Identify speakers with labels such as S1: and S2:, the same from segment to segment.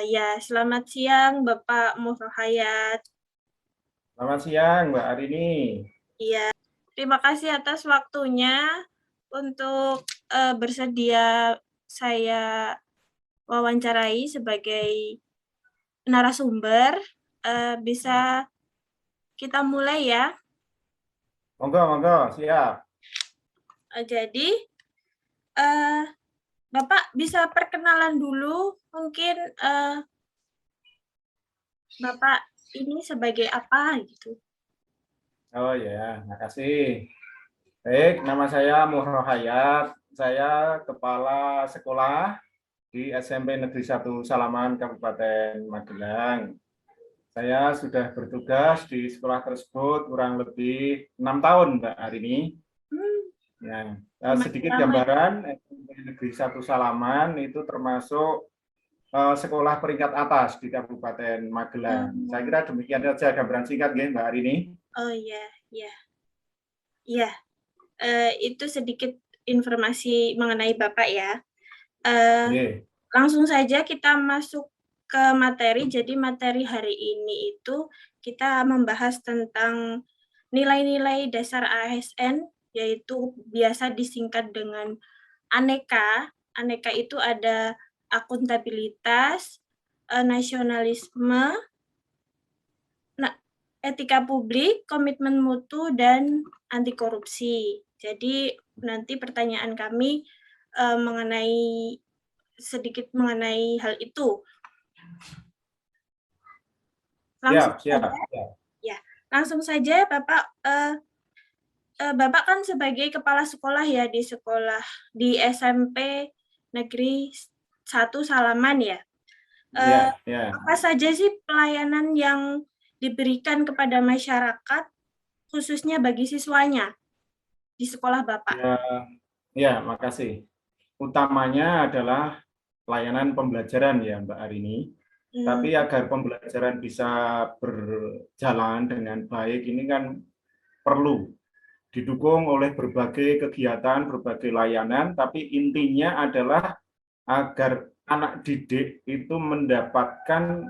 S1: Ya, selamat siang Bapak Mufrahayat.
S2: Selamat siang, Mbak Arini.
S1: Iya, terima kasih atas waktunya untuk bersedia saya wawancarai sebagai narasumber. Bisa kita mulai ya.
S2: Monggo, monggo, siap.
S1: Jadi, eh, Bapak bisa perkenalan dulu, mungkin Bapak ini sebagai apa gitu.
S2: Oh ya, makasih. Baik, nama saya Muhro Hayat. Saya Kepala Sekolah di SMP Negeri 1 Salaman, Kabupaten Magelang. Saya sudah bertugas di sekolah tersebut kurang lebih 6 tahun, Mbak Arini. Ya,
S1: Lumayan
S2: sedikit
S1: lama ya.
S2: gambaran, SMP Negeri 1 Salaman itu termasuk sekolah peringkat atas di Kabupaten Magelang. Saya kira demikian saja gambaran singkat, Mbak Arini.
S1: Oh iya, iya, iya. Itu sedikit informasi mengenai Bapak ya.
S2: Yeah.
S1: Langsung saja kita masuk ke materi. Jadi materi hari ini itu kita membahas tentang nilai-nilai dasar ASN, yaitu biasa disingkat dengan aneka. Aneka itu ada akuntabilitas, nasionalisme, etika publik, komitmen mutu, dan anti korupsi. Jadi nanti pertanyaan kami sedikit mengenai hal itu. Langsung
S2: Siap.
S1: saja, ya. Langsung saja, Bapak. Bapak kan sebagai kepala sekolah ya di SMP Negeri 1 Salaman ya. Apa saja sih pelayanan yang diberikan kepada masyarakat, khususnya bagi siswanya di sekolah Bapak?
S2: Ya, makasih. Utamanya adalah layanan pembelajaran ya, Mbak Arini. Tapi agar pembelajaran bisa berjalan dengan baik, ini kan perlu didukung oleh berbagai kegiatan, berbagai layanan, tapi intinya adalah agar anak didik itu mendapatkan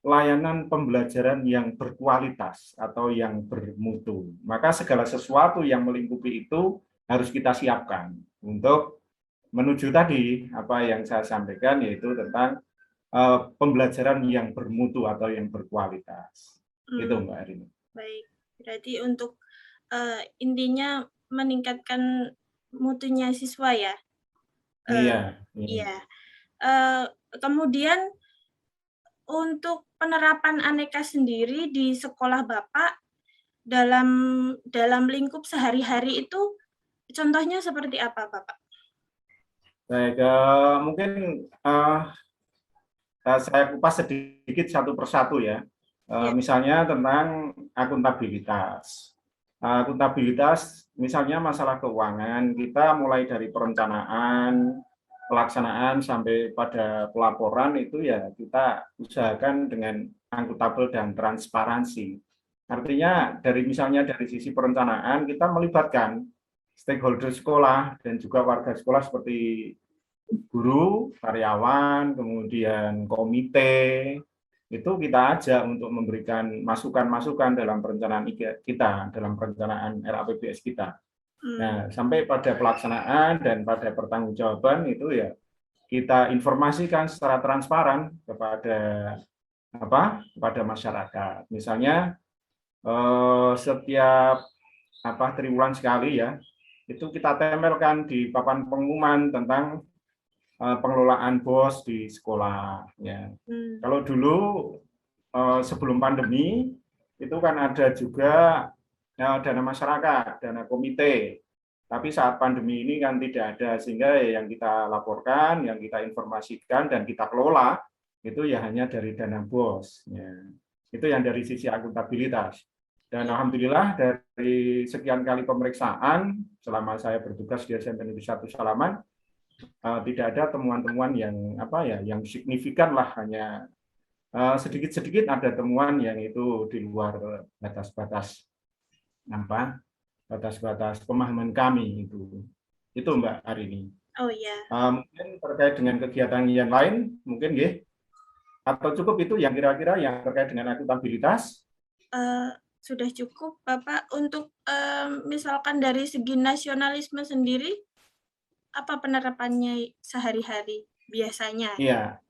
S2: layanan pembelajaran yang berkualitas atau yang bermutu. Maka segala sesuatu yang melingkupi itu harus kita siapkan untuk menuju tadi apa yang saya sampaikan, yaitu tentang pembelajaran yang bermutu atau yang berkualitas. Itu Mbak Arini.
S1: Baik, berarti untuk intinya meningkatkan mutunya siswa ya.
S2: Iya.
S1: Iya. Kemudian untuk penerapan aneka sendiri di sekolah Bapak dalam lingkup sehari-hari itu contohnya seperti apa, Bapak?
S2: Baik, mungkin saya kupas sedikit satu persatu ya. Misalnya tentang akuntabilitas. Akuntabilitas, misalnya masalah keuangan, kita mulai dari perencanaan, pelaksanaan sampai pada pelaporan itu ya kita usahakan dengan akuntabel dan transparansi. Artinya misalnya dari sisi perencanaan kita melibatkan stakeholder sekolah dan juga warga sekolah seperti guru, karyawan, kemudian komite, itu kita ajak untuk memberikan masukan-masukan dalam perencanaan kita, dalam perencanaan RAPBS kita. Nah, sampai pada pelaksanaan dan pada pertanggungjawaban itu ya kita informasikan secara transparan kepada masyarakat. Misalnya setiap triwulan sekali ya, itu kita tempelkan di papan pengumuman tentang pengelolaan BOS di sekolah. Ya. Kalau dulu sebelum pandemi itu kan ada juga dana masyarakat, dana komite. Tapi saat pandemi ini kan tidak ada, sehingga yang kita laporkan, yang kita informasikan dan kita kelola itu ya hanya dari dana BOS. Ya. Itu yang dari sisi akuntabilitas. Dan alhamdulillah dari sekian kali pemeriksaan selama saya bertugas di SMP Negeri 1 Salaman, tidak ada temuan-temuan yang signifikan lah, hanya sedikit-sedikit ada temuan yang itu di luar batas-batas pemahaman kami itu Mbak Arini.
S1: Oh ya.
S2: Mungkin terkait dengan kegiatan yang lain mungkin nggih. Atau cukup itu yang kira-kira yang terkait dengan akuntabilitas?
S1: Sudah cukup, Bapak. Untuk misalkan dari segi nasionalisme sendiri, apa penerapannya sehari-hari biasanya?
S2: Iya,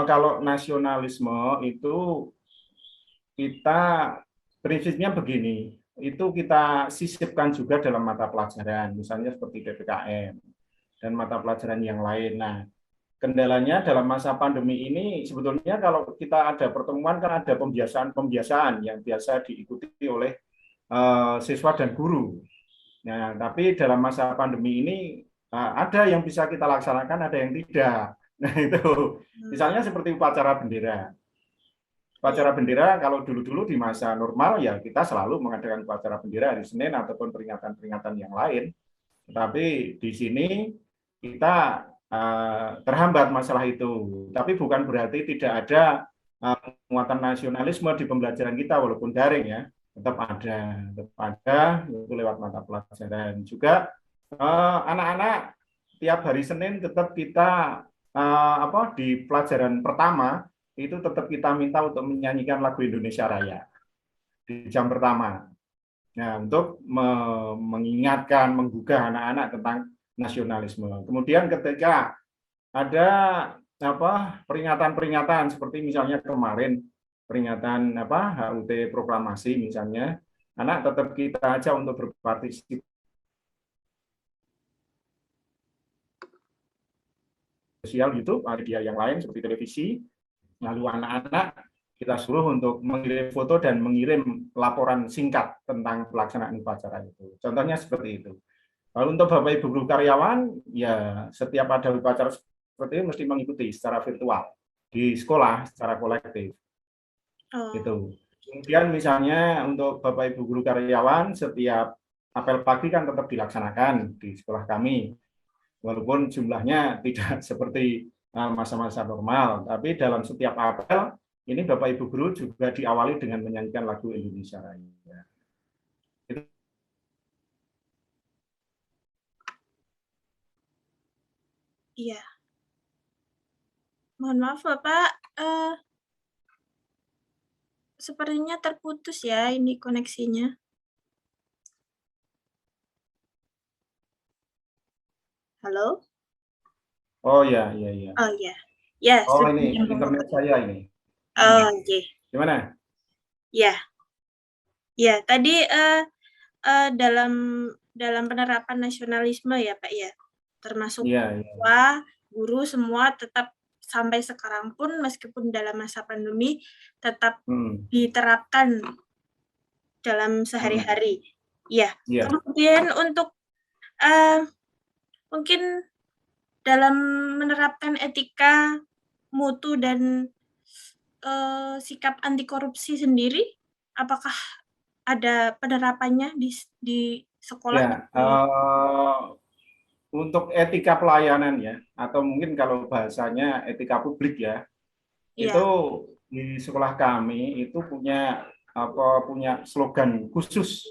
S2: kalau nasionalisme itu kita prinsipnya begini, itu kita sisipkan juga dalam mata pelajaran, misalnya seperti PPKN dan mata pelajaran yang lain. Nah, kendalanya dalam masa pandemi ini sebetulnya kalau kita ada pertemuan kan ada pembiasaan-pembiasaan yang biasa diikuti oleh siswa dan guru. Nah, tapi dalam masa pandemi ini ada yang bisa kita laksanakan, ada yang tidak. Nah, itu misalnya seperti upacara bendera.
S1: Iya.
S2: Upacara bendera kalau dulu-dulu di masa normal ya kita selalu mengadakan upacara bendera hari Senin ataupun peringatan-peringatan yang lain. Tetapi di sini kita terhambat masalah itu. Tapi bukan berarti tidak ada muatan nasionalisme di pembelajaran kita walaupun daring ya, tetap ada itu lewat mata pelajaran. Juga anak-anak tiap hari Senin tetap kita di pelajaran pertama itu tetap kita minta untuk menyanyikan lagu Indonesia Raya di jam pertama. Nah, untuk mengingatkan, menggugah anak-anak tentang nasionalisme. Kemudian ketika ada peringatan-peringatan seperti misalnya kemarin peringatan HUT proklamasi misalnya, anak tetap kita aja untuk berpartisipasi sosial YouTube, media yang lain seperti televisi. Lalu anak-anak kita suruh untuk mengirim foto dan mengirim laporan singkat tentang pelaksanaan upacara itu. Contohnya seperti itu. Lalu untuk Bapak Ibu guru karyawan, ya setiap ada upacara seperti ini mesti mengikuti secara virtual di sekolah secara kolektif. Gitu. Kemudian misalnya untuk Bapak Ibu guru karyawan, setiap apel pagi kan tetap dilaksanakan di sekolah kami. Walaupun jumlahnya tidak seperti masa-masa normal, tapi dalam setiap apel ini Bapak Ibu guru juga diawali dengan menyanyikan lagu Indonesia Raya.
S1: Iya. Mohon maaf Bapak, sepertinya terputus ya ini koneksinya. Halo?
S2: Oh ya, iya, iya.
S1: Oh ya, ya
S2: Oh
S1: sudah
S2: ini
S1: nyambung
S2: internet
S1: Bapak.
S2: saya ini.
S1: Oh oke.
S2: Gimana?
S1: Ya, ya tadi dalam penerapan nasionalisme ya Pak ya, termasuk
S2: Iya, iya.
S1: siswa, guru semua tetap sampai sekarang pun meskipun dalam masa pandemi tetap diterapkan dalam sehari-hari. Ya,
S2: Iya.
S1: kemudian untuk mungkin dalam menerapkan etika, mutu dan sikap anti korupsi sendiri, apakah ada penerapannya di sekolah?
S2: Ya, untuk etika pelayanan ya, atau mungkin kalau bahasanya etika publik ya, itu
S1: Iya,
S2: di sekolah kami itu punya slogan khusus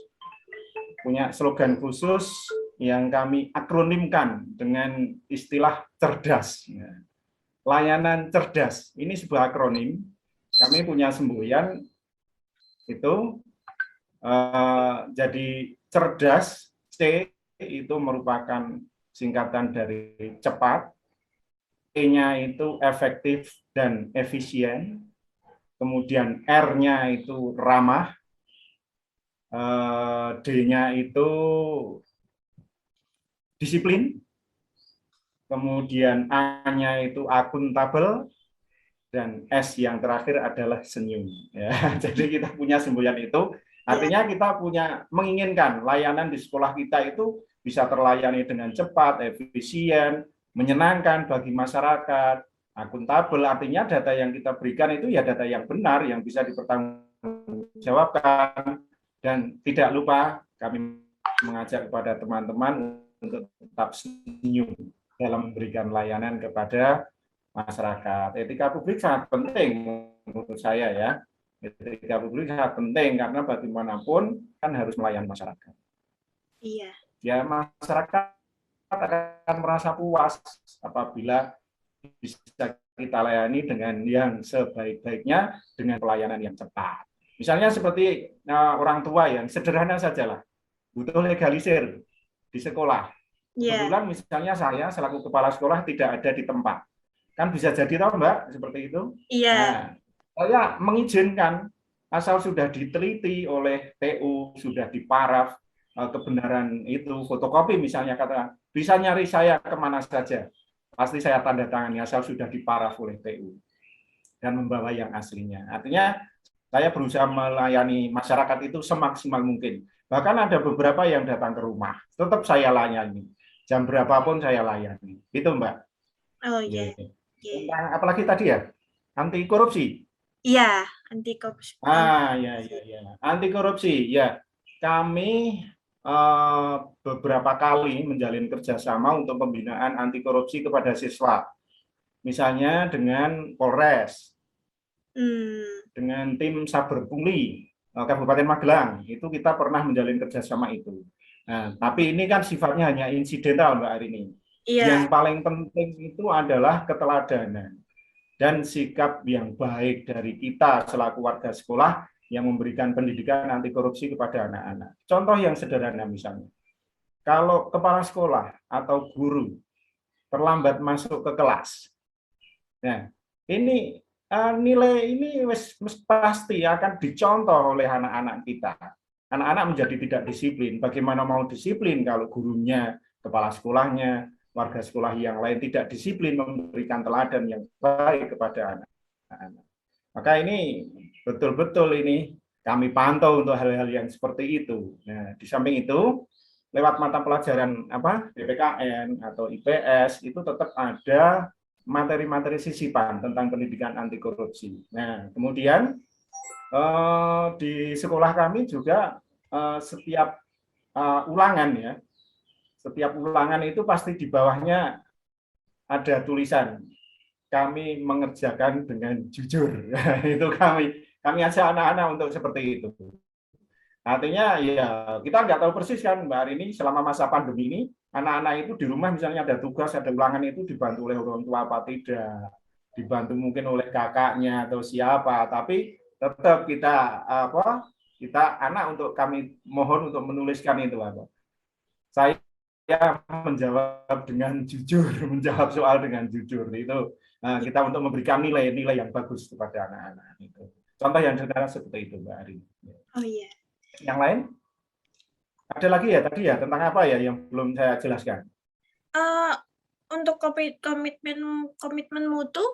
S2: yang kami akronimkan dengan istilah cerdas. Layanan cerdas ini sebuah akronim. Kami punya semboyan itu jadi cerdas, C itu merupakan singkatan dari cepat, E-nya itu efektif dan efisien, kemudian R-nya itu ramah, D-nya itu disiplin, kemudian A-nya itu akuntabel, dan S yang terakhir adalah senyum. Ya, jadi kita punya semboyan itu,
S1: iya,
S2: artinya kita menginginkan layanan di sekolah kita itu bisa terlayani dengan cepat, efisien, menyenangkan bagi masyarakat, akuntabel, artinya data yang kita berikan itu ya data yang benar, yang bisa dipertanggungjawabkan, dan tidak lupa kami mengajak kepada teman-teman untuk tetap senyum dalam memberikan layanan kepada masyarakat. Etika publik sangat penting menurut saya ya. Etika publik sangat penting karena bagaimanapun kan harus melayani masyarakat.
S1: iya,
S2: Ya masyarakat akan merasa puas apabila bisa kita layani dengan yang sebaik-baiknya dengan pelayanan yang cepat. Misalnya seperti orang tua yang sederhana sajalah, butuh legalisir di sekolah. Kebetulan misalnya saya selaku kepala sekolah tidak ada di tempat. Kan bisa jadi toh Mbak, seperti itu.
S1: Iya.
S2: Nah, saya mengizinkan asal sudah diteliti oleh TU, sudah diparaf kebenaran itu, fotokopi misalnya kata, bisa nyari saya kemana saja. Pasti saya tanda tangani asal sudah diparaf oleh TU dan membawa yang aslinya. Artinya saya berusaha melayani masyarakat itu semaksimal mungkin. Bahkan ada beberapa yang datang ke rumah, tetap saya layani. Jam berapapun saya layani. Itu Mbak.
S1: Oh iya.
S2: Tentang apalagi tadi ya? Anti korupsi.
S1: Iya, anti korupsi.
S2: Ya. Anti korupsi. Ya, kami beberapa kali menjalin kerjasama untuk pembinaan anti korupsi kepada siswa. Misalnya dengan Polres, dengan tim Saber Pungli, Kabupaten Magelang, itu kita pernah menjalin kerjasama itu. Nah, tapi ini kan sifatnya hanya insidental Mbak Arini.
S1: Iya.
S2: Yang paling penting itu adalah keteladanan dan sikap yang baik dari kita selaku warga sekolah yang memberikan pendidikan anti korupsi kepada anak-anak. Contoh yang sederhana misalnya, kalau kepala sekolah atau guru terlambat masuk ke kelas, nah ini nilai ini pasti akan dicontoh oleh anak-anak kita. Anak-anak menjadi tidak disiplin. Bagaimana mau disiplin kalau gurunya, kepala sekolahnya, warga sekolah yang lain tidak disiplin memberikan teladan yang baik kepada anak-anak. Maka ini betul-betul ini kami pantau untuk hal-hal yang seperti itu. Nah, di samping itu lewat mata pelajaran PPKN atau IPS itu tetap ada materi-materi sisipan tentang pendidikan anti korupsi. Nah, kemudian di sekolah kami juga setiap ulangan ya, setiap ulangan itu pasti di bawahnya ada tulisan kami mengerjakan dengan jujur. Itu kami ajak anak-anak untuk seperti itu. Artinya ya kita nggak tahu persis kan Mbak Arini selama masa pandemi ini anak-anak itu di rumah misalnya ada tugas, ada ulangan itu dibantu oleh orang tua apa tidak, dibantu mungkin oleh kakaknya atau siapa, tapi tetap kita anak untuk kami mohon untuk menuliskan itu saya menjawab dengan jujur, menjawab soal dengan jujur itu kita untuk memberikan nilai-nilai yang bagus kepada anak-anak itu. Contoh yang sederhana seperti itu Mbak Arini.
S1: Oh iya.
S2: Yang lain? Ada lagi ya tadi ya tentang apa ya yang belum saya jelaskan?
S1: Untuk komitmen mutu,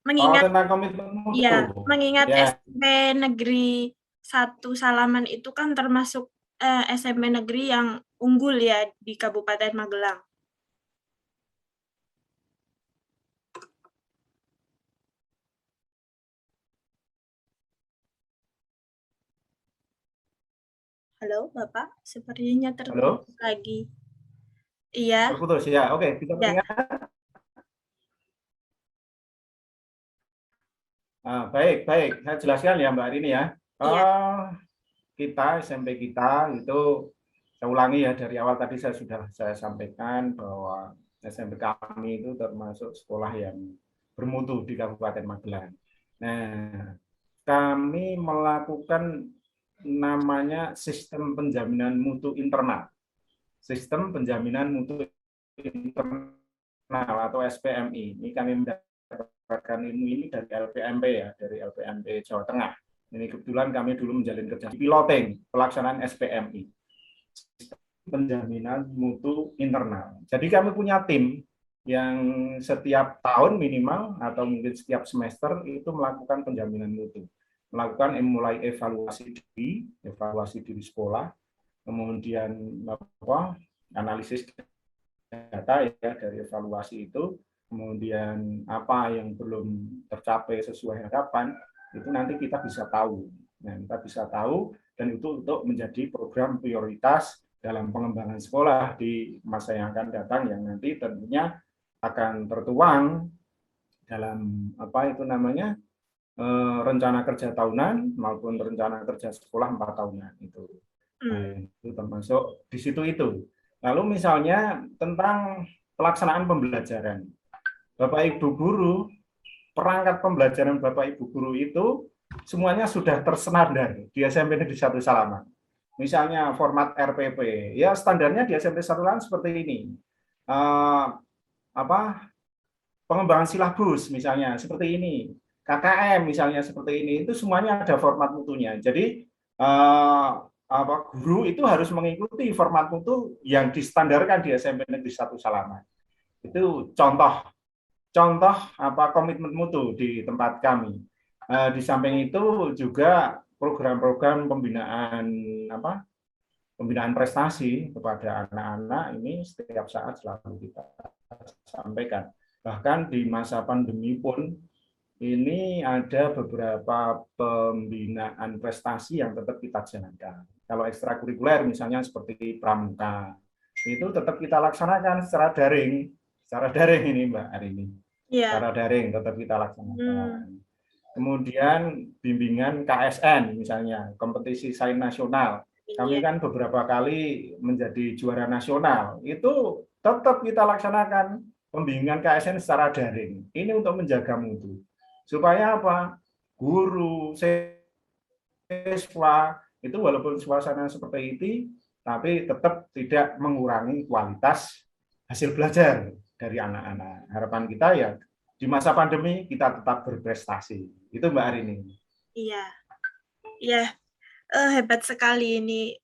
S1: mengingat
S2: tentang komitmen mutu.
S1: Ya, mengingat SMP Negeri 1 Salaman itu kan termasuk SMP negeri yang unggul ya di Kabupaten Magelang. Halo, Bapak, sepertinya terputus lagi. Iya.
S2: Terputus ya, oke. Bisa mendengar? Baik. Saya jelaskan ya Mbak Arini ya. Kita SMP kita itu saya ulangi ya dari awal tadi saya sampaikan bahwa SMP kami itu termasuk sekolah yang bermutu di Kabupaten Magelang. Nah, kami melakukan namanya sistem penjaminan mutu internal. Sistem penjaminan mutu internal atau SPMI. Ini kami mendapatkan ilmu ini dari LPMP ya, dari LPMP Jawa Tengah. Ini kebetulan kami dulu menjalin kerja di piloting pelaksanaan SPMI. Sistem penjaminan mutu internal. Jadi kami punya tim yang setiap tahun minimal atau mungkin setiap semester itu melakukan penjaminan mutu. Melakukan mulai evaluasi diri sekolah, kemudian analisis data ya dari evaluasi itu, kemudian apa yang belum tercapai sesuai harapan itu nanti kita bisa tahu. Nah, kita bisa tahu dan itu untuk menjadi program prioritas dalam pengembangan sekolah di masa yang akan datang yang nanti tentunya akan tertuang dalam rencana kerja tahunan maupun rencana kerja sekolah 4 tahunan itu. Nah, itu termasuk di situ itu. Lalu misalnya tentang pelaksanaan pembelajaran. Bapak Ibu guru, perangkat pembelajaran Bapak Ibu guru itu semuanya sudah terstandar di SMP Negeri 1 Salaman. Misalnya format RPP, ya standarnya di SMP 1 Salaman seperti ini. Pengembangan silabus misalnya seperti ini, KKM misalnya seperti ini, itu semuanya ada format mutunya. Jadi guru itu harus mengikuti format mutu yang distandarkan di SMP Negeri 1 Salaman. Itu contoh komitmen mutu di tempat kami. Di samping itu juga program-program pembinaan prestasi kepada anak-anak ini setiap saat selalu kita sampaikan. Bahkan di masa pandemi pun ini ada beberapa pembinaan prestasi yang tetap kita jalankan. Kalau ekstrakurikuler misalnya seperti pramuka, itu tetap kita laksanakan secara daring ini Mbak Arini. Secara daring tetap kita laksanakan. Kemudian bimbingan KSN misalnya, kompetisi sains nasional. Kami kan beberapa kali menjadi juara nasional, itu tetap kita laksanakan pembimbingan KSN secara daring. Ini untuk menjaga mutu. Supaya apa? Guru, siswa, itu walaupun suasana seperti itu, tapi tetap tidak mengurangi kualitas hasil belajar dari anak-anak. Harapan kita ya di masa pandemi kita tetap berprestasi. Itu Mbak Arini.
S1: Iya, iya. Hebat sekali ini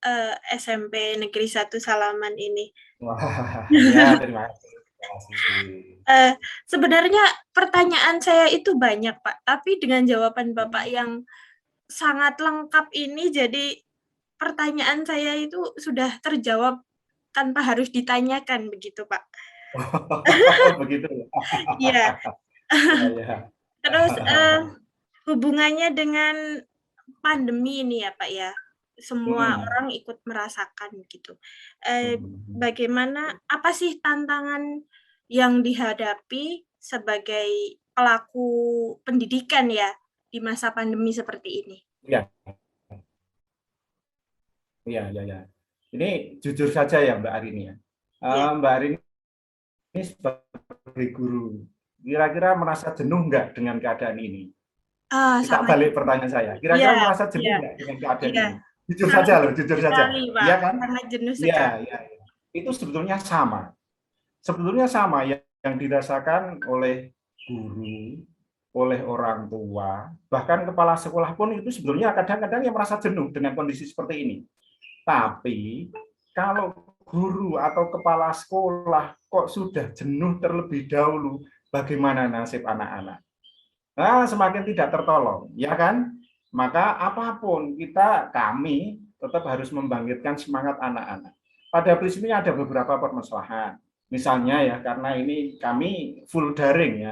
S1: SMP Negeri 1 Salaman ini.
S2: Wah, ya terima kasih.
S1: Sebenarnya pertanyaan saya itu banyak, Pak. Tapi dengan jawaban Bapak yang sangat lengkap ini, jadi pertanyaan saya itu sudah terjawab tanpa harus ditanyakan, begitu, Pak.
S2: Begitu.
S1: Iya. Terus hubungannya dengan pandemi ini ya Pak ya, semua orang ikut merasakan gitu. Bagaimana, apa sih tantangan yang dihadapi sebagai pelaku pendidikan ya di masa pandemi seperti ini?
S2: Iya. Iya. Ini jujur saja ya Mbak Arini ya. Mbak Arini ini sebagai guru, kira-kira merasa jenuh nggak dengan keadaan ini? Kita balik pertanyaan saya. Kira-kira merasa jenuh nggak dengan keadaan ini? Jujur saja loh, jujur saja. Iya kan? Iya. Itu sebetulnya sama. Sebetulnya sama yang dirasakan oleh guru, oleh orang tua, bahkan kepala sekolah pun itu sebetulnya kadang-kadang yang merasa jenuh dengan kondisi seperti ini. Tapi kalau guru atau kepala sekolah kok sudah jenuh terlebih dahulu, bagaimana nasib anak-anak? Nah, semakin tidak tertolong, ya kan? Maka apapun kami tetap harus membangkitkan semangat anak-anak. Pada prinsipnya ada beberapa permasalahan. Misalnya ya, karena ini kami full daring,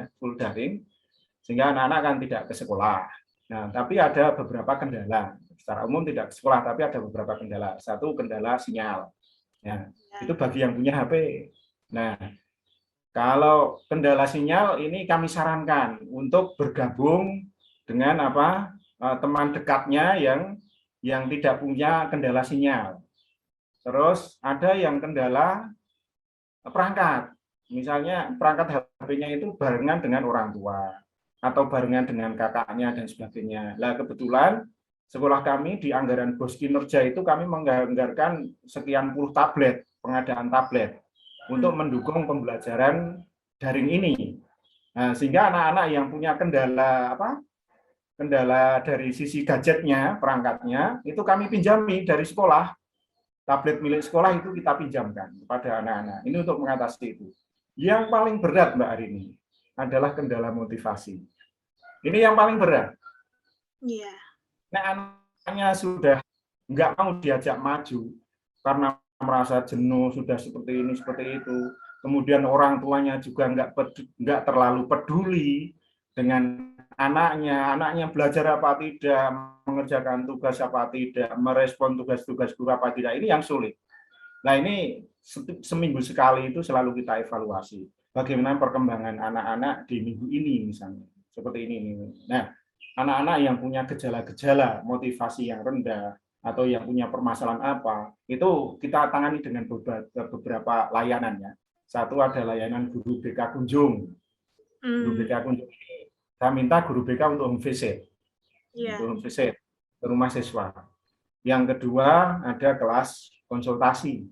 S2: sehingga anak-anak kan tidak ke sekolah. Nah, tapi ada beberapa kendala. Secara umum tidak ke sekolah, tapi ada beberapa kendala. Satu, kendala sinyal. Ya, itu bagi yang punya HP. Nah, kalau kendala sinyal ini kami sarankan untuk bergabung dengan teman dekatnya yang tidak punya kendala sinyal. Terus ada yang kendala perangkat. Misalnya perangkat HP-nya itu barengan dengan orang tua atau barengan dengan kakaknya dan sebagainya. Nah, kebetulan sekolah kami di anggaran BOS kinerja itu kami menganggarkan sekian puluh tablet, pengadaan tablet untuk mendukung pembelajaran daring ini. Nah, sehingga anak-anak yang punya kendala dari sisi gadgetnya, perangkatnya, itu kami pinjami dari sekolah. Tablet milik sekolah itu kita pinjamkan kepada anak-anak. Ini untuk mengatasi itu. Yang paling berat Mbak Arini adalah kendala motivasi. Ini yang paling berat.
S1: Iya.
S2: Nah, anaknya sudah nggak mau diajak maju karena merasa jenuh, sudah seperti ini, seperti itu. Kemudian orang tuanya juga nggak terlalu peduli dengan anaknya belajar apa tidak, mengerjakan tugas apa tidak, merespon tugas-tugas guru apa tidak, ini yang sulit. Nah, ini seminggu sekali itu selalu kita evaluasi. Bagaimana perkembangan anak-anak di minggu ini misalnya, seperti ini. Nah, anak-anak yang punya gejala-gejala motivasi yang rendah atau yang punya permasalahan apa, itu kita tangani dengan beberapa layanan ya. Satu ada layanan guru BK Kunjung. Guru BK kunjungi ini, saya minta guru BK untuk home visit,
S1: Iya.
S2: untuk home visit ke rumah siswa. Yang kedua ada kelas konsultasi.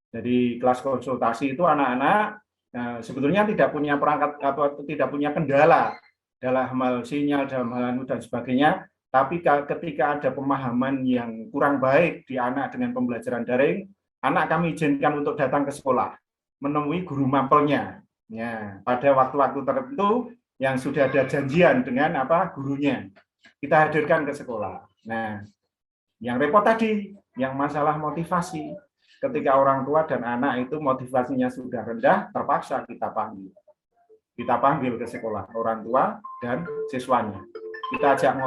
S2: Jadi kelas konsultasi itu anak-anak sebetulnya tidak punya perangkat atau tidak punya kendala dalam hal sinyal, dalam hal dan sebagainya. Tapi ketika ada pemahaman yang kurang baik di anak dengan pembelajaran daring, anak kami izinkan untuk datang ke sekolah, menemui guru mapelnya. Ya, pada waktu-waktu tertentu yang sudah ada janjian dengan gurunya, kita hadirkan ke sekolah. Nah, yang repot tadi, yang masalah motivasi. Ketika orang tua dan anak itu motivasinya sudah rendah, terpaksa kita panggil. Kita panggil ke sekolah, orang tua dan siswanya. Kita ajak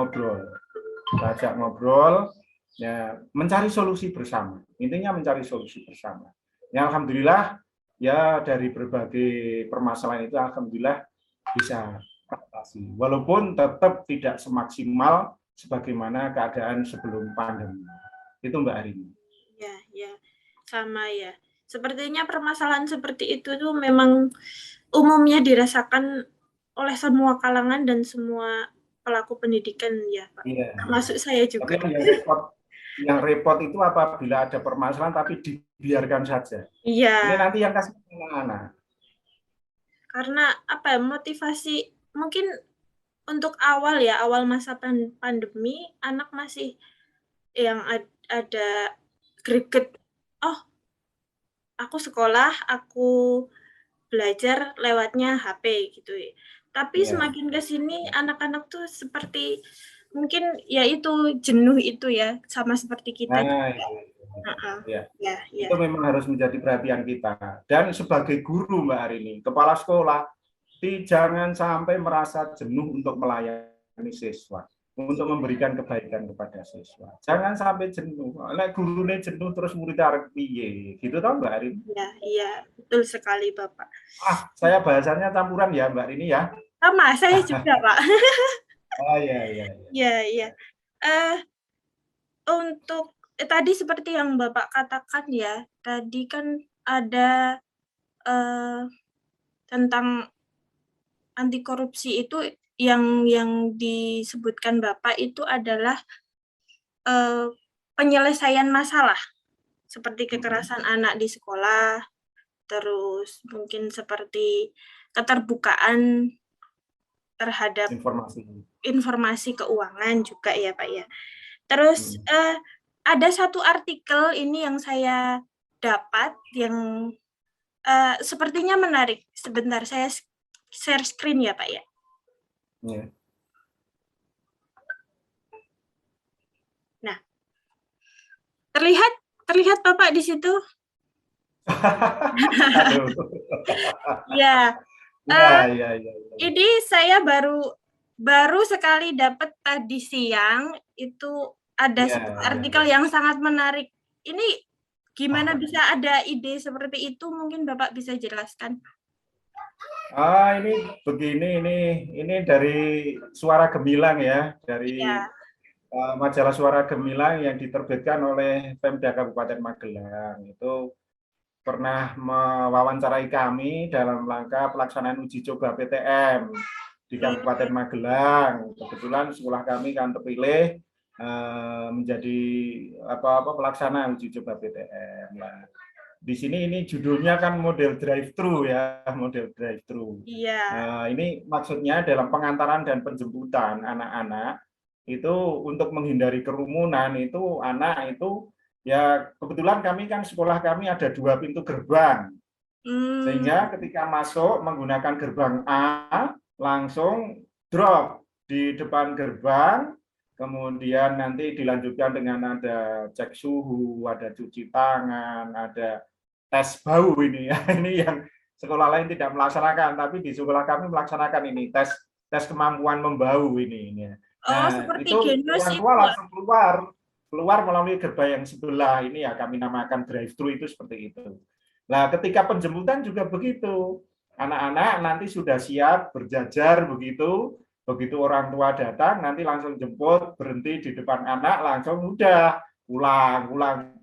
S2: ngobrol, ya, mencari solusi bersama. Intinya mencari solusi bersama. Ya, alhamdulillah, ya dari berbagai permasalahan itu, alhamdulillah bisa atasi. Walaupun tetap tidak semaksimal sebagaimana keadaan sebelum pandemi. Itu Mbak Arini.
S1: Ya, ya, sama ya. Sepertinya permasalahan seperti itu tuh memang umumnya dirasakan oleh semua kalangan dan semua pelaku pendidikan ya, Pak.
S2: Iya.
S1: Termasuk saya juga.
S2: Tapi yang repot itu apabila ada permasalahan tapi dibiarkan saja.
S1: Iya.
S2: Ini nanti yang kasih anak-anak.
S1: Karena apa ya, motivasi mungkin untuk awal masa pandemi, anak masih yang ada greget, oh aku sekolah, aku belajar lewatnya HP gitu ya. Tapi semakin ke sini anak-anak tuh seperti mungkin ya itu jenuh itu ya, sama seperti kita.
S2: Nah, itu memang harus menjadi perhatian kita. Dan sebagai guru Mbak Arini, kepala sekolah, jangan sampai merasa jenuh untuk melayani siswa, untuk memberikan kebaikan kepada siswa. Jangan sampai jenuh. Nek gurunya jenuh terus murid arep piye? Gitu tau Mbak Arini?
S1: Iya, betul sekali Bapak.
S2: Saya bahasanya campuran ya Mbak Arini ya.
S1: Sama, saya juga Pak.
S2: Oh iya.
S1: Iya. Untuk tadi seperti yang Bapak katakan ya, tadi kan ada tentang anti korupsi itu yang disebutkan Bapak itu adalah penyelesaian masalah seperti kekerasan anak di sekolah, terus mungkin seperti keterbukaan terhadap informasi keuangan juga ya Pak ya. Terus ada satu artikel ini yang saya dapat yang sepertinya menarik. Sebentar, saya share screen ya Pak ya. Nah, terlihat Bapak di situ? Ya. Ini saya baru sekali dapat tadi siang, itu ada satu artikel yang sangat menarik. Ini gimana bisa ada ide seperti itu? Mungkin Bapak bisa jelaskan.
S2: Ini begini, ini dari Suara Gemilang ya, dari majalah Suara Gemilang yang diterbitkan oleh Pemda Kabupaten Magelang. Itu pernah mewawancarai kami dalam rangka pelaksanaan uji coba PTM di Kabupaten Magelang. Kebetulan sekolah kami kan terpilih menjadi pelaksana uji coba PTM. Nah, di sini ini judulnya kan model drive-thru ya, model drive-thru. Ini maksudnya dalam pengantaran dan penjemputan anak-anak itu untuk menghindari kerumunan itu anak itu ya kebetulan kami kan sekolah kami ada 2 pintu gerbang. Sehingga ketika masuk menggunakan gerbang A langsung drop di depan gerbang, kemudian nanti dilanjutkan dengan ada cek suhu, ada cuci tangan, ada tes bau ini ya. Ini yang sekolah lain tidak melaksanakan, tapi di sekolah kami melaksanakan ini tes kemampuan membau ini. Nah, itu orang tua langsung keluar melalui gerbang yang sebelah ini ya kami namakan drive-thru itu seperti itu. Nah, ketika penjemputan juga begitu. Anak-anak nanti sudah siap berjajar begitu orang tua datang nanti langsung jemput, berhenti di depan anak langsung udah pulang.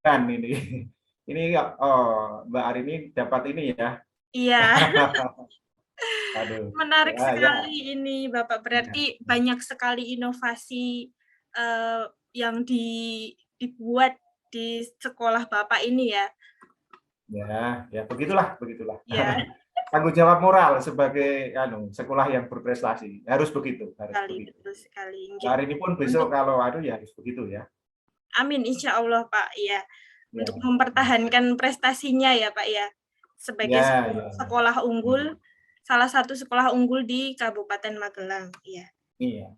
S2: Kan ini Mbak Arini dapat ini ya,
S1: Iya,
S2: Aduh,
S1: menarik
S2: ya, ya.
S1: sekali ini Bapak. Berarti banyak sekali inovasi yang dibuat di sekolah Bapak ini ya.
S2: Ya, ya begitulah, begitulah.
S1: Ya,
S2: Tanggung jawab moral sebagai sekolah yang berprestasi. Harus begitu, harus
S1: sekali,
S2: begitu.
S1: betul sekali. Nggih.
S2: Hari ini pun besok
S1: Untuk
S2: kalau ya harus begitu ya.
S1: amin, insya Allah Pak. Ya,
S2: Ya,
S1: untuk mempertahankan prestasinya ya Pak ya. Sebagai
S2: ya, ya.
S1: sekolah unggul, salah satu sekolah unggul di Kabupaten Magelang. Ya.
S2: Iya.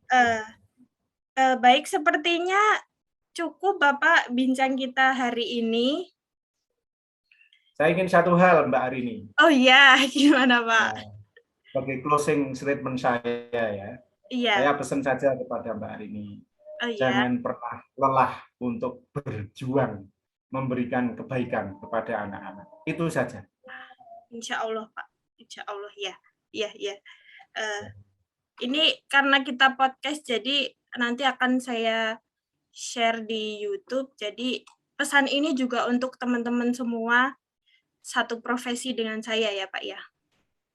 S1: Eh, Baik, sepertinya cukup Bapak bincang kita hari ini.
S2: Saya ingin satu hal Mbak Arini.
S1: Oh iya, gimana Pak?
S2: Nah, sebagai closing statement saya ya, saya
S1: Iya,
S2: pesan saja kepada Mbak Arini,
S1: oh iya,
S2: jangan pernah lelah untuk berjuang memberikan kebaikan kepada anak-anak. Itu saja.
S1: insya Allah Pak, insya Allah ya, iya, iya. Eh, ini karena kita podcast, jadi nanti akan saya share di YouTube. Jadi pesan ini juga untuk teman-teman semua satu profesi dengan saya ya Pak ya.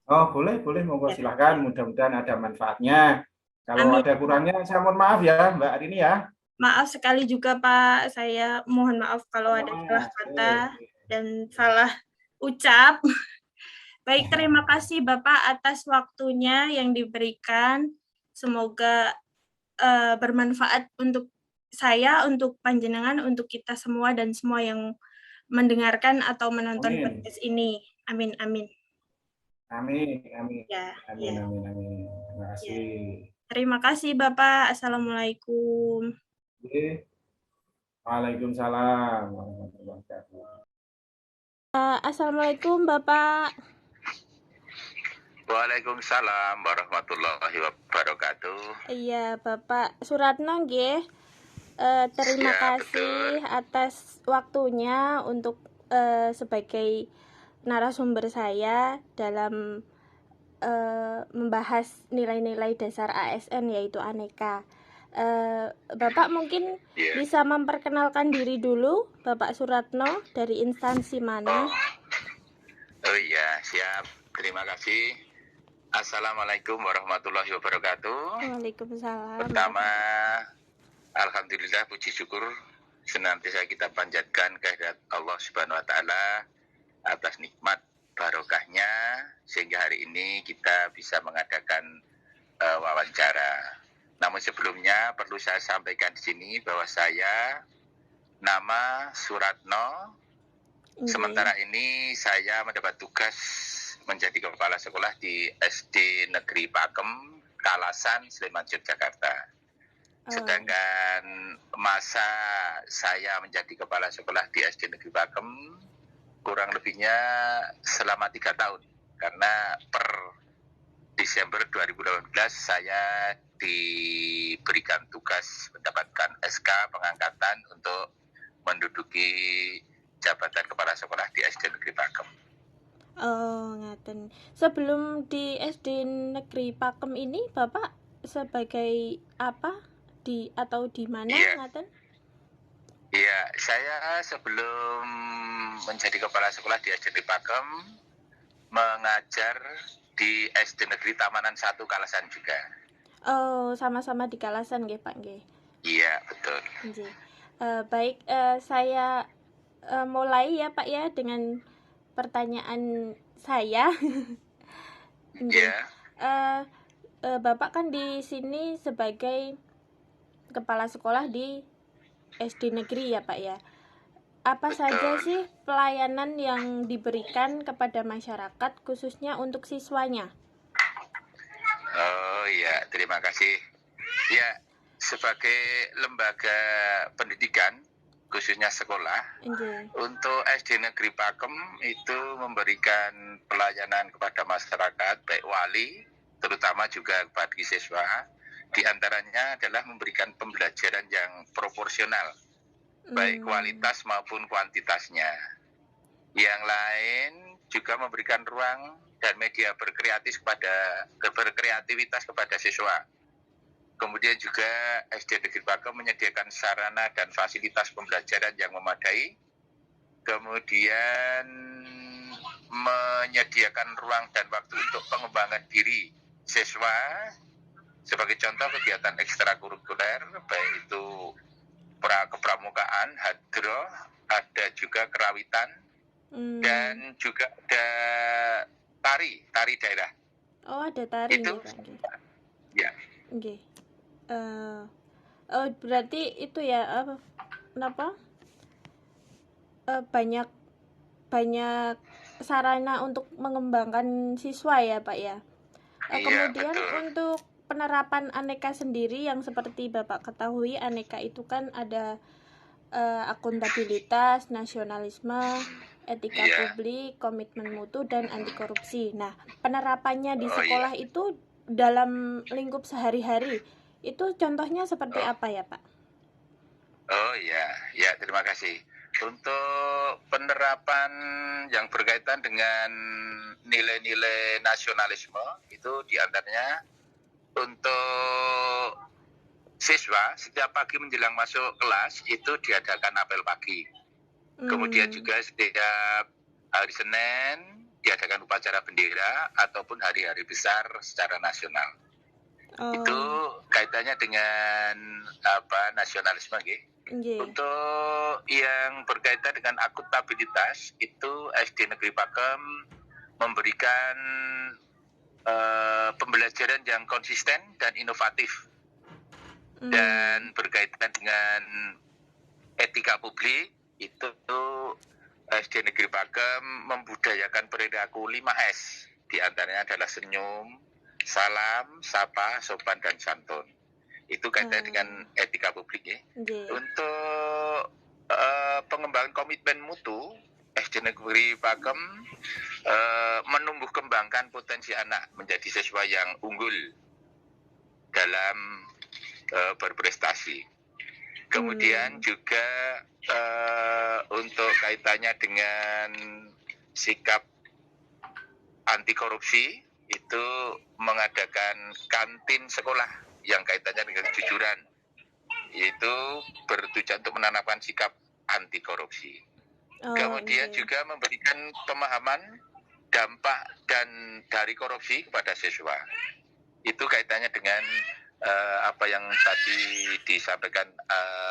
S2: Oh, boleh, boleh, monggo
S1: Ya,
S2: silahkan. Mudah-mudahan ada manfaatnya. Kalau
S1: amin.
S2: ada kurangnya, saya mohon maaf ya, Mbak Arini ya.
S1: Maaf sekali juga Pak, saya mohon maaf kalau ada salah
S2: Sama.
S1: kata dan salah ucap. Baik, terima kasih Bapak atas waktunya yang diberikan. Semoga bermanfaat untuk saya, untuk panjenengan, untuk kita semua dan semua yang mendengarkan atau menonton
S2: Amin.
S1: podcast ini. Amin, amin.
S2: Amin, amin,
S1: Ya,
S2: amin,
S1: ya,
S2: amin, amin. Terima
S1: ya.
S2: kasih.
S1: Terima kasih Bapak. Assalamualaikum.
S2: Oke. Waalaikumsalam warahmatullahi wabarakatuh.
S1: Assalamualaikum Bapak.
S3: Waalaikumsalam warahmatullahi wabarakatuh.
S1: Iya, Bapak Suratno nggih. Terima
S3: Ya,
S1: kasih
S3: betul.
S1: atas waktunya untuk sebagai narasumber saya dalam membahas nilai-nilai dasar ASN yaitu aneka. Bapak mungkin
S3: Ya.
S1: bisa memperkenalkan diri dulu, Bapak Suratno, dari instansi mana?
S3: Oh iya, siap. Terima kasih. Assalamualaikum warahmatullahi wabarakatuh.
S1: Waalaikumsalam.
S3: Pertama, alhamdulillah puji syukur senantiasa kita panjatkan kehadirat Allah Subhanahu wa taala atas nikmat barokahnya sehingga hari ini kita bisa mengadakan wawancara. Namun sebelumnya perlu saya sampaikan di sini bahwa saya nama Suratno. Sementara ini saya mendapat tugas menjadi kepala sekolah di SD Negeri Pakem, Kalasan, Sleman, Yogyakarta. Sedangkan masa saya menjadi kepala sekolah di SD Negeri Pakem kurang lebihnya selama 3 tahun. Karena per Desember 2018 saya diberikan tugas mendapatkan SK pengangkatan untuk menduduki jabatan kepala sekolah di SD Negeri Pakem.
S1: Oh, ngaten. Sebelum di SD Negeri Pakem ini Bapak sebagai apa atau di mana, ngaten?
S3: Iya, saya sebelum menjadi kepala sekolah di SD Negeri Pakem mengajar di SD Negeri Tamanan 1 Kalasan juga.
S1: Oh, sama-sama di Kalasan nggih, Pak nggih.
S3: Iya, betul.
S1: Nggih. Baik, saya mulai ya, Pak ya, dengan pertanyaan saya.
S3: Iya.
S1: Bapak kan di sini sebagai kepala sekolah di SD negeri ya Pak ya. Apa
S3: Betul.
S1: saja sih pelayanan yang diberikan kepada masyarakat khususnya untuk siswanya?
S3: Oh iya, terima kasih. Ya, sebagai lembaga pendidikan khususnya sekolah, untuk SD Negeri Pakem itu memberikan pelayanan kepada masyarakat, baik wali, terutama juga bagi siswa. Di antaranya adalah memberikan pembelajaran yang proporsional, baik kualitas maupun kuantitasnya. Yang lain juga memberikan ruang dan media berkreativitas kepada siswa. Kemudian juga SD Negeri Pakem menyediakan sarana dan fasilitas pembelajaran yang memadai. Kemudian menyediakan ruang dan waktu untuk pengembangan diri siswa. Sebagai contoh kegiatan ekstrakurikuler, baik itu kepramukaan, hadroh, ada juga kerawitan, dan juga ada tari daerah.
S1: Oh, ada tari
S3: Itu,
S1: nih, Pak nggih.
S3: ya.
S1: Nggih. Oh, berarti itu ya kenapa? Banyak sarana untuk mengembangkan siswa ya, Pak ya.
S3: Iya,
S1: Kemudian
S3: betul.
S1: untuk penerapan aneka sendiri yang seperti Bapak ketahui, aneka itu kan ada akuntabilitas, nasionalisme, etika publik, komitmen mutu, dan anti korupsi. Nah, penerapannya di sekolah itu dalam lingkup sehari-hari itu contohnya seperti apa ya, Pak?
S3: Oh ya, terima kasih. Untuk penerapan yang berkaitan dengan nilai-nilai nasionalisme itu diantaranya untuk siswa setiap pagi menjelang masuk kelas itu diadakan apel pagi. Kemudian juga setiap hari Senin diadakan upacara bendera ataupun hari-hari besar secara nasional. Itu kaitannya dengan nasionalisme, gitu. Untuk yang berkaitan dengan akuntabilitas itu SD Negeri Pakem memberikan pembelajaran yang konsisten dan inovatif. Dan berkaitan dengan etika publik itu SD Negeri Pakem membudayakan perilaku 5S, di antaranya adalah senyum, salam, sapa, sopan, dan santun. Itu kaitan dengan etika publik ya. Untuk pengembangan komitmen mutu, SD Negeri Pakem menumbuh kembangkan potensi anak menjadi siswa yang unggul dalam berprestasi. Kemudian juga untuk kaitannya dengan sikap anti korupsi itu mengadakan kantin sekolah yang kaitannya dengan kejujuran, yaitu bertujuan untuk menanamkan sikap anti korupsi. Kemudian juga memberikan pemahaman dampak dan dari korupsi kepada siswa. Itu kaitannya dengan apa yang tadi disampaikan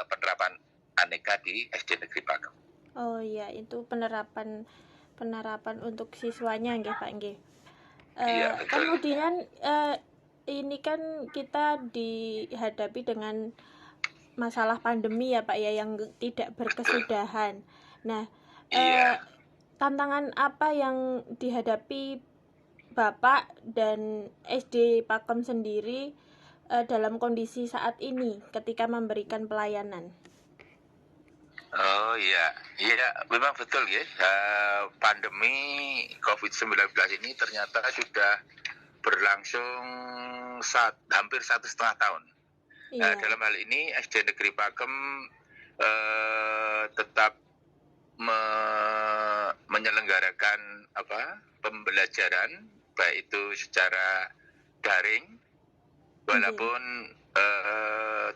S3: penerapan aneka di SD Negeri Pakem.
S1: Oh iya, itu penerapan untuk siswanya nggih, Pak nggih.
S3: Iya,
S1: kemudian ini kan kita dihadapi dengan masalah pandemi ya, Pak ya, yang tidak berkesudahan. Nah, tantangan apa yang dihadapi Bapak dan SD Pakem sendiri dalam kondisi saat ini ketika memberikan pelayanan?
S3: Oh iya, memang betul ya. Pandemi COVID-19 ini ternyata sudah berlangsung hampir 1,5 tahun. Dalam hal ini SD Negeri Pakem tetap menyelenggarakan pembelajaran baik itu secara daring, walaupun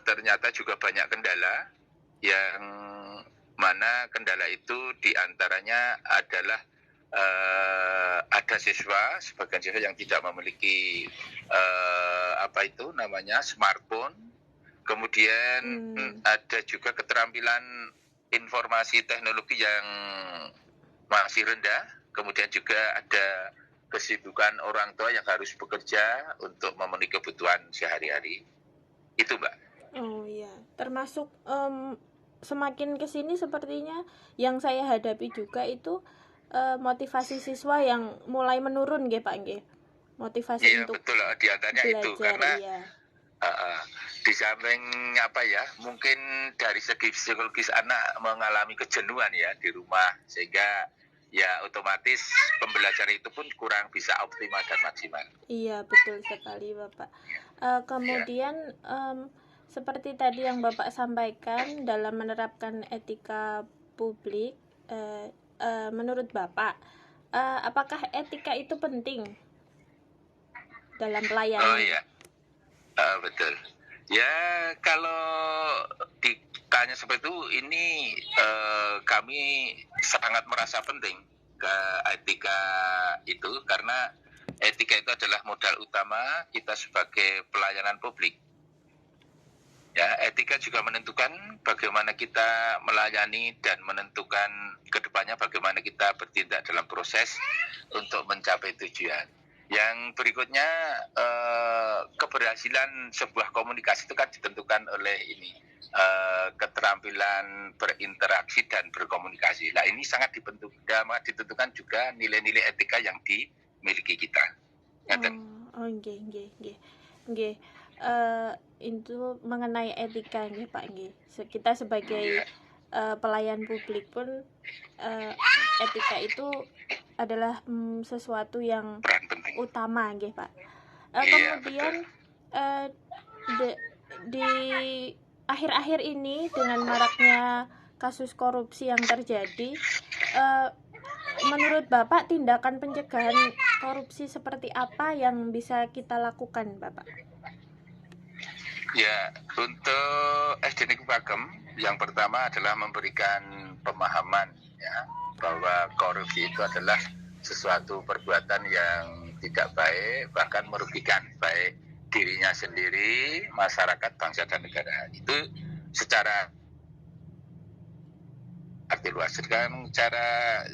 S3: ternyata juga banyak kendala, yang mana kendala itu diantaranya adalah ada sebagian siswa yang tidak memiliki smartphone. Kemudian ada juga keterampilan informasi teknologi yang masih rendah. Kemudian juga ada kesibukan orang tua yang harus bekerja untuk memenuhi kebutuhan sehari-hari. Itu, Mbak.
S1: Oh iya, termasuk semakin kesini sepertinya yang saya hadapi juga itu motivasi siswa yang mulai menurun nggih Pak nggih. Motivasi untuk
S3: betul, diantaranya
S1: belajar,
S3: itu karena di samping mungkin dari segi psikologis anak mengalami kejenuhan ya di rumah, sehingga ya otomatis pembelajaran itu pun kurang bisa optimal dan maksimal.
S1: Iya, betul sekali Bapak. Kemudian seperti tadi yang Bapak sampaikan dalam menerapkan etika publik, menurut Bapak, apakah etika itu penting dalam pelayanan?
S3: Oh iya, betul. Ya, kalau ditanya seperti itu, ini kami sangat merasa penting. ke etika itu, karena etika itu adalah modal utama kita sebagai pelayanan publik. Ya, etika juga menentukan bagaimana kita melayani dan menentukan kedepannya bagaimana kita bertindak dalam proses untuk mencapai tujuan. Yang berikutnya, keberhasilan sebuah komunikasi itu kan ditentukan oleh ini, keterampilan berinteraksi dan berkomunikasi. Nah, ini sangat ditentukan juga nilai-nilai etika yang dimiliki kita.
S1: Nggih. Itu mengenai etika nggih Pak nggih. Kita sebagai pelayan publik pun etika itu adalah sesuatu yang utama nggih Pak. Kemudian di akhir-akhir ini dengan maraknya kasus korupsi yang terjadi, menurut Bapak tindakan pencegahan korupsi seperti apa yang bisa kita lakukan, Bapak?
S3: Ya, untuk SD Negeri Pakem yang pertama adalah memberikan pemahaman ya, bahwa korupsi itu adalah sesuatu perbuatan yang tidak baik, bahkan merugikan baik dirinya sendiri, masyarakat, bangsa dan negara. Itu secara arti luas. Sekarang cara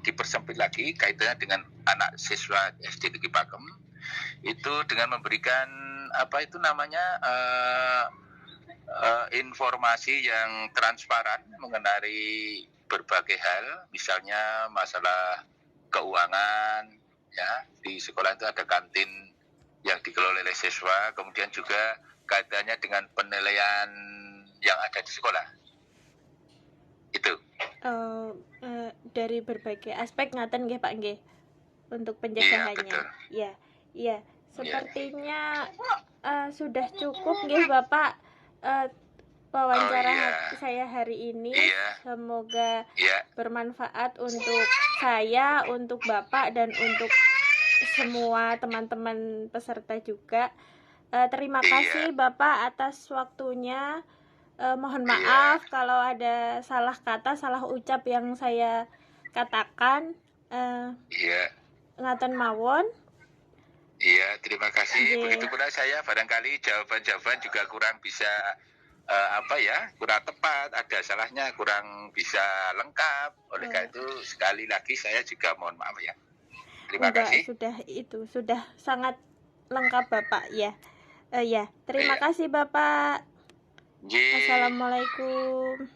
S3: dipersempit lagi kaitannya dengan anak siswa SD Negeri Pakem itu dengan memberikan informasi yang transparan mengenai berbagai hal, misalnya masalah keuangan ya, di sekolah itu ada kantin yang dikelola oleh siswa, kemudian juga kaitannya dengan penilaian yang ada di sekolah. Itu.
S1: Dari berbagai aspek ngaten nggih Pak nggih untuk pencegahannya. Iya. Sepertinya sudah cukup nggih Bapak wawancara saya hari ini. Semoga bermanfaat untuk saya, untuk Bapak dan untuk semua teman-teman peserta juga. Terima kasih Bapak atas waktunya. Mohon maaf kalau ada salah kata, salah ucap yang saya katakan. Ngaten mawon.
S3: Iya, terima kasih. Begitu pula saya barangkali jawaban-jawaban juga kurang bisa kurang tepat, ada salahnya, kurang bisa lengkap. Oleh karena itu sekali lagi saya juga mohon maaf ya. Terima kasih.
S1: Sudah sangat lengkap Bapak ya. Terima kasih Bapak. Assalamualaikum.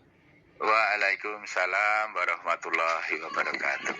S3: Waalaikumsalam warahmatullahi wabarakatuh.